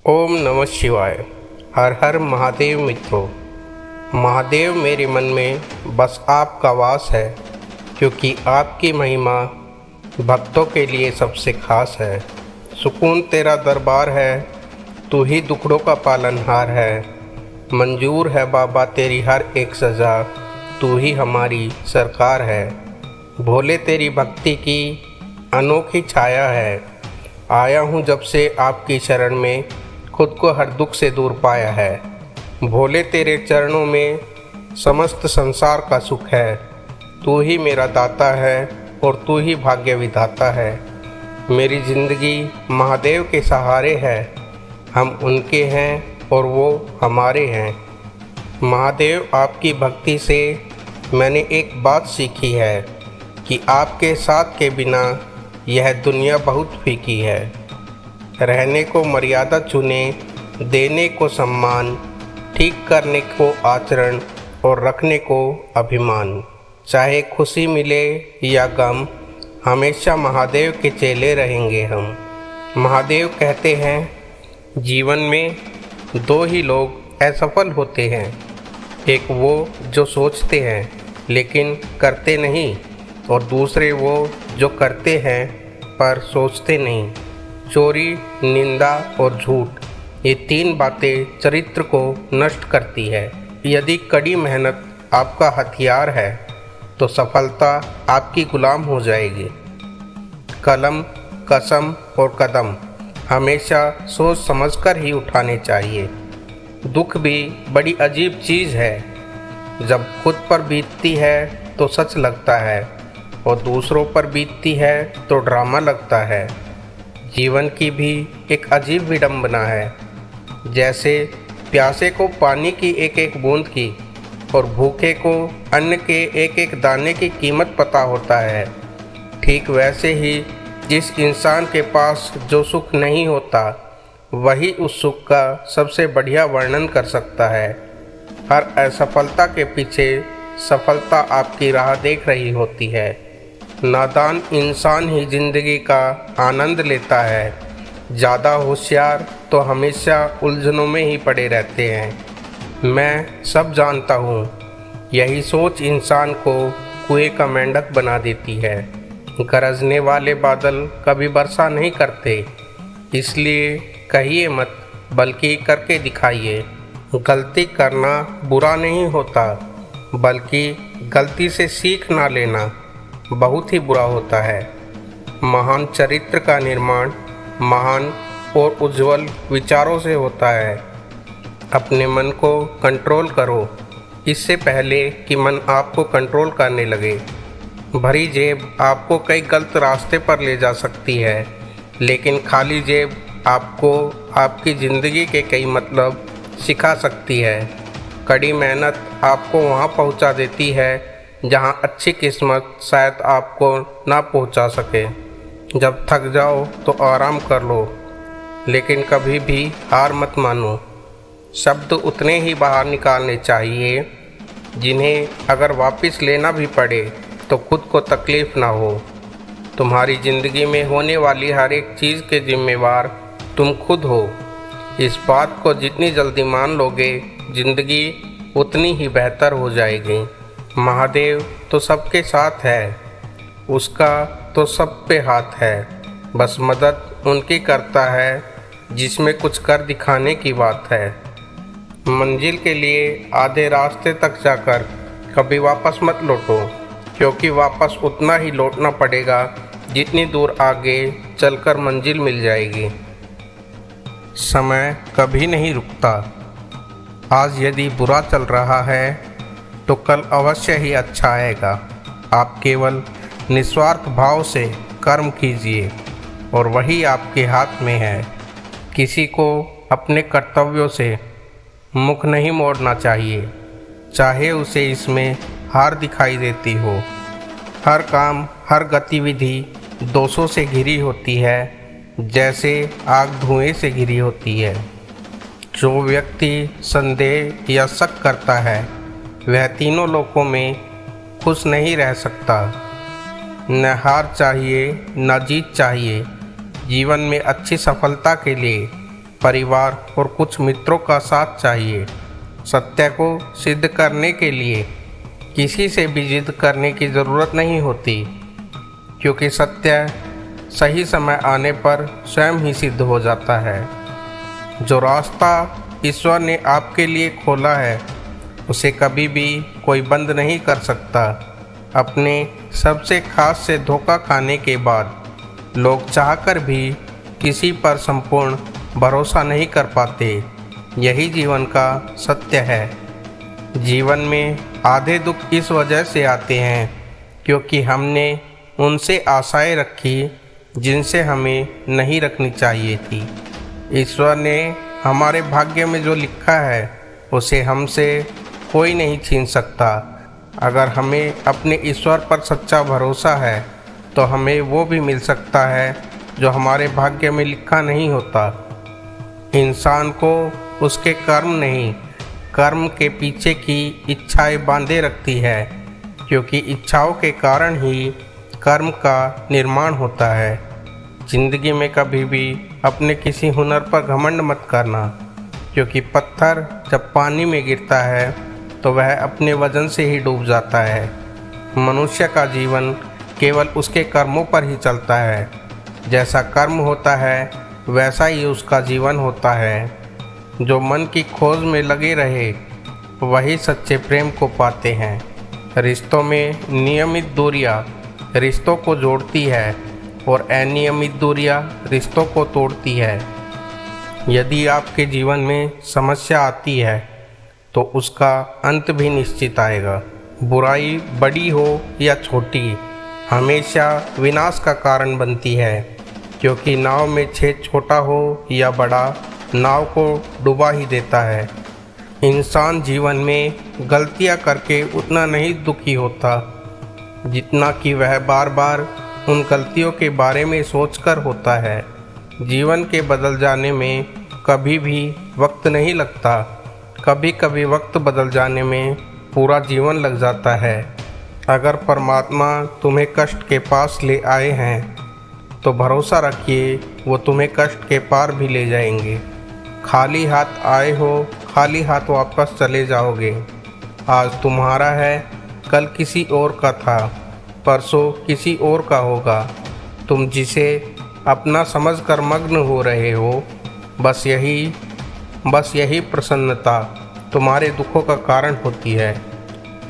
ओम नमः शिवाय। हर हर महादेव। मित्रों, महादेव मेरे मन में बस आपका वास है, क्योंकि आपकी महिमा भक्तों के लिए सबसे खास है। सुकून तेरा दरबार है, तू ही दुखड़ों का पालनहार है। मंजूर है बाबा तेरी हर एक सज़ा, तू ही हमारी सरकार है। भोले तेरी भक्ति की अनोखी छाया है, आया हूँ जब से आपकी शरण में, खुद को हर दुख से दूर पाया है। भोले तेरे चरणों में समस्त संसार का सुख है, तू ही मेरा दाता है और तू ही भाग्य विधाता है। मेरी ज़िंदगी महादेव के सहारे है, हम उनके हैं और वो हमारे हैं। महादेव आपकी भक्ति से मैंने एक बात सीखी है कि आपके साथ के बिना यह दुनिया बहुत फीकी है। रहने को मर्यादा चुने, देने को सम्मान, ठीक करने को आचरण और रखने को अभिमान। चाहे खुशी मिले या गम, हमेशा महादेव के चेले रहेंगे हम। महादेव कहते हैं जीवन में दो ही लोग असफल होते हैं, एक वो जो सोचते हैं लेकिन करते नहीं, और दूसरे वो जो करते हैं पर सोचते नहीं। चोरी, निंदा और झूठ, ये तीन बातें चरित्र को नष्ट करती है। यदि कड़ी मेहनत आपका हथियार है तो सफलता आपकी गुलाम हो जाएगी। कलम, कसम और कदम हमेशा सोच समझकर ही उठाने चाहिए। दुख भी बड़ी अजीब चीज़ है, जब खुद पर बीतती है तो सच लगता है और दूसरों पर बीतती है तो ड्रामा लगता है। जीवन की भी एक अजीब विडंबना है, जैसे प्यासे को पानी की एक एक बूंद की और भूखे को अन्न के एक एक दाने की कीमत पता होता है। ठीक वैसे ही जिस इंसान के पास जो सुख नहीं होता, वही उस सुख का सबसे बढ़िया वर्णन कर सकता है। हर असफलता के पीछे सफलता आपकी राह देख रही होती है। नादान इंसान ही जिंदगी का आनंद लेता है, ज़्यादा होशियार तो हमेशा उलझनों में ही पड़े रहते हैं। मैं सब जानता हूँ, यही सोच इंसान को कुएं का मेंढक बना देती है। गरजने वाले बादल कभी वर्षा नहीं करते, इसलिए कहिए मत बल्कि करके दिखाइए। गलती करना बुरा नहीं होता, बल्कि गलती से सीख ना लेना बहुत ही बुरा होता है। महान चरित्र का निर्माण महान और उज्जवल विचारों से होता है। अपने मन को कंट्रोल करो, इससे पहले कि मन आपको कंट्रोल करने लगे। भरी जेब आपको कई गलत रास्ते पर ले जा सकती है, लेकिन खाली जेब आपको आपकी ज़िंदगी के कई मतलब सिखा सकती है। कड़ी मेहनत आपको वहाँ पहुँचा देती है जहाँ अच्छी किस्मत शायद आपको ना पहुँचा सके। जब थक जाओ तो आराम कर लो, लेकिन कभी भी हार मत मानो। शब्द उतने ही बाहर निकालने चाहिए जिन्हें अगर वापस लेना भी पड़े तो खुद को तकलीफ़ ना हो। तुम्हारी ज़िंदगी में होने वाली हर एक चीज़ के जिम्मेवार तुम खुद हो। इस बात को जितनी जल्दी मान लोगे, ज़िंदगी उतनी ही बेहतर हो जाएगी। महादेव तो सबके साथ है, उसका तो सब पे हाथ है, बस मदद उनकी करता है जिसमें कुछ कर दिखाने की बात है। मंजिल के लिए आधे रास्ते तक जाकर कभी वापस मत लौटो, क्योंकि वापस उतना ही लौटना पड़ेगा जितनी दूर आगे चलकर मंजिल मिल जाएगी। समय कभी नहीं रुकता, आज यदि बुरा चल रहा है तो कल अवश्य ही अच्छा आएगा। आप केवल निस्वार्थ भाव से कर्म कीजिए और वही आपके हाथ में है। किसी को अपने कर्तव्यों से मुख नहीं मोड़ना चाहिए, चाहे उसे इसमें हार दिखाई देती हो। हर काम, हर गतिविधि दोषों से घिरी होती है, जैसे आग धुएं से घिरी होती है। जो व्यक्ति संदेह या शक करता है, वह तीनों लोकों में खुश नहीं रह सकता। न हार चाहिए न जीत चाहिए। जीवन में अच्छी सफलता के लिए परिवार और कुछ मित्रों का साथ चाहिए। सत्य को सिद्ध करने के लिए किसी से भी जिद करने की ज़रूरत नहीं होती, क्योंकि सत्य सही समय आने पर स्वयं ही सिद्ध हो जाता है। जो रास्ता ईश्वर ने आपके लिए खोला है उसे कभी भी कोई बंद नहीं कर सकता। अपने सबसे खास से धोखा खाने के बाद लोग चाहकर भी किसी पर संपूर्ण भरोसा नहीं कर पाते। यही जीवन का सत्य है। जीवन में आधे दुख इस वजह से आते हैं क्योंकि हमने उनसे आशाएं रखी जिनसे हमें नहीं रखनी चाहिए थी। ईश्वर ने हमारे भाग्य में जो लिखा है उसे हमसे कोई नहीं छीन सकता। अगर हमें अपने ईश्वर पर सच्चा भरोसा है तो हमें वो भी मिल सकता है जो हमारे भाग्य में लिखा नहीं होता। इंसान को उसके कर्म नहीं, कर्म के पीछे की इच्छाएं बांधे रखती है, क्योंकि इच्छाओं के कारण ही कर्म का निर्माण होता है। जिंदगी में कभी भी अपने किसी हुनर पर घमंड मत करना, क्योंकि पत्थर जब पानी में गिरता है तो वह अपने वजन से ही डूब जाता है। मनुष्य का जीवन केवल उसके कर्मों पर ही चलता है। जैसा कर्म होता है वैसा ही उसका जीवन होता है। जो मन की खोज में लगे रहे वही सच्चे प्रेम को पाते हैं। रिश्तों में नियमित दूरियां रिश्तों को जोड़ती है और अनियमित दूरियां रिश्तों को तोड़ती है। यदि आपके जीवन में समस्या आती है तो उसका अंत भी निश्चित आएगा। बुराई बड़ी हो या छोटी हमेशा विनाश का कारण बनती है, क्योंकि नाव में छेद छोटा हो या बड़ा नाव को डुबा ही देता है। इंसान जीवन में गलतियां करके उतना नहीं दुखी होता जितना कि वह बार बार उन गलतियों के बारे में सोचकर होता है। जीवन के बदल जाने में कभी भी वक्त नहीं लगता। कभी कभी वक्त बदल जाने में पूरा जीवन लग जाता है। अगर परमात्मा तुम्हें कष्ट के पास ले आए हैं तो भरोसा रखिए वो तुम्हें कष्ट के पार भी ले जाएंगे। खाली हाथ आए हो, खाली हाथ वापस चले जाओगे। आज तुम्हारा है, कल किसी और का था, परसों किसी और का होगा। तुम जिसे अपना समझकर मग्न हो रहे हो, बस यही प्रसन्नता तुम्हारे दुखों का कारण होती है।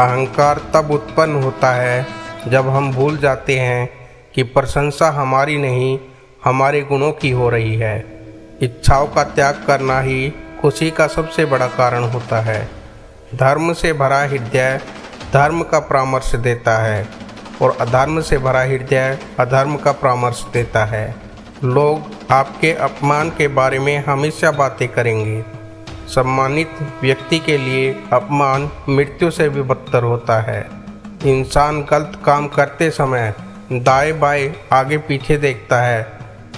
अहंकार तब उत्पन्न होता है जब हम भूल जाते हैं कि प्रशंसा हमारी नहीं, हमारे गुणों की हो रही है। इच्छाओं का त्याग करना ही खुशी का सबसे बड़ा कारण होता है। धर्म से भरा हृदय धर्म का परामर्श देता है और अधर्म से भरा हृदय अधर्म का परामर्श देता है। लोग आपके अपमान के बारे में हमेशा बातें करेंगे। सम्मानित व्यक्ति के लिए अपमान मृत्यु से भी बदतर होता है। इंसान गलत काम करते समय दाएं बाएं आगे पीछे देखता है,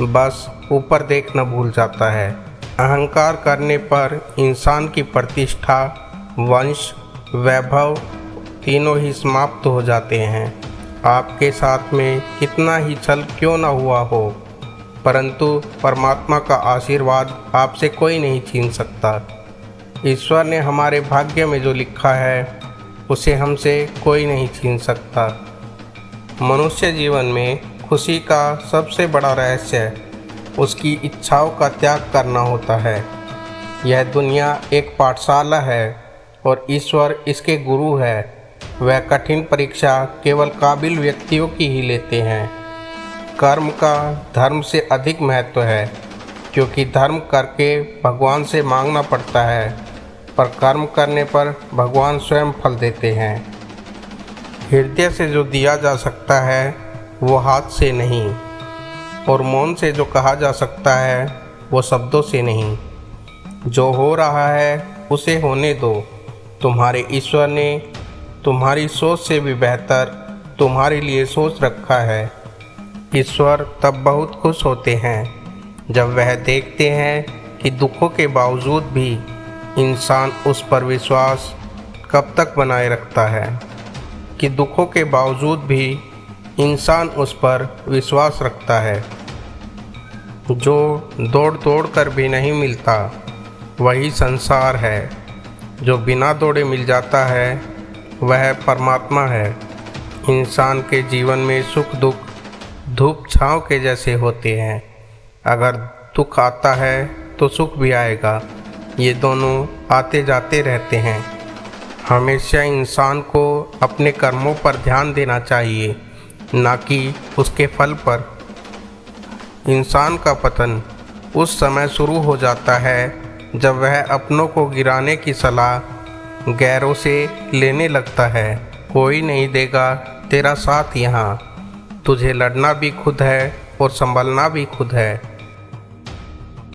बस ऊपर देखना भूल जाता है। अहंकार करने पर इंसान की प्रतिष्ठा, वंश, वैभव तीनों ही समाप्त हो जाते हैं। आपके साथ में कितना ही छल क्यों न हुआ हो, परंतु परमात्मा का आशीर्वाद आपसे कोई नहीं छीन सकता। ईश्वर ने हमारे भाग्य में जो लिखा है उसे हमसे कोई नहीं छीन सकता। मनुष्य जीवन में खुशी का सबसे बड़ा रहस्य उसकी इच्छाओं का त्याग करना होता है। यह दुनिया एक पाठशाला है और ईश्वर इसके गुरु है। वह कठिन परीक्षा केवल काबिल व्यक्तियों की ही लेते हैं। कर्म का धर्म से अधिक महत्व है, क्योंकि धर्म करके भगवान से मांगना पड़ता है, पर कर्म करने पर भगवान स्वयं फल देते हैं। हृदय से जो दिया जा सकता है वो हाथ से नहीं, और मौन से जो कहा जा सकता है वो शब्दों से नहीं। जो हो रहा है उसे होने दो। तुम्हारे ईश्वर ने तुम्हारी सोच से भी बेहतर तुम्हारे लिए सोच रखा है। ईश्वर तब बहुत खुश होते हैं जब वह देखते हैं कि दुखों के बावजूद भी इंसान उस पर विश्वास कब तक बनाए रखता है, कि दुखों के बावजूद भी इंसान उस पर विश्वास रखता है। जो दौड़ दौड़ कर भी नहीं मिलता वही संसार है। जो बिना दौड़े मिल जाता है वह परमात्मा है। इंसान के जीवन में सुख दुख धूप छाँव के जैसे होते हैं। अगर दुख आता है तो सुख भी आएगा, ये दोनों आते जाते रहते हैं। हमेशा इंसान को अपने कर्मों पर ध्यान देना चाहिए, ना कि उसके फल पर। इंसान का पतन उस समय शुरू हो जाता है जब वह अपनों को गिराने की सलाह गैरों से लेने लगता है। कोई नहीं देगा तेरा साथ यहाँ, तुझे लड़ना भी खुद है और संभलना भी खुद है।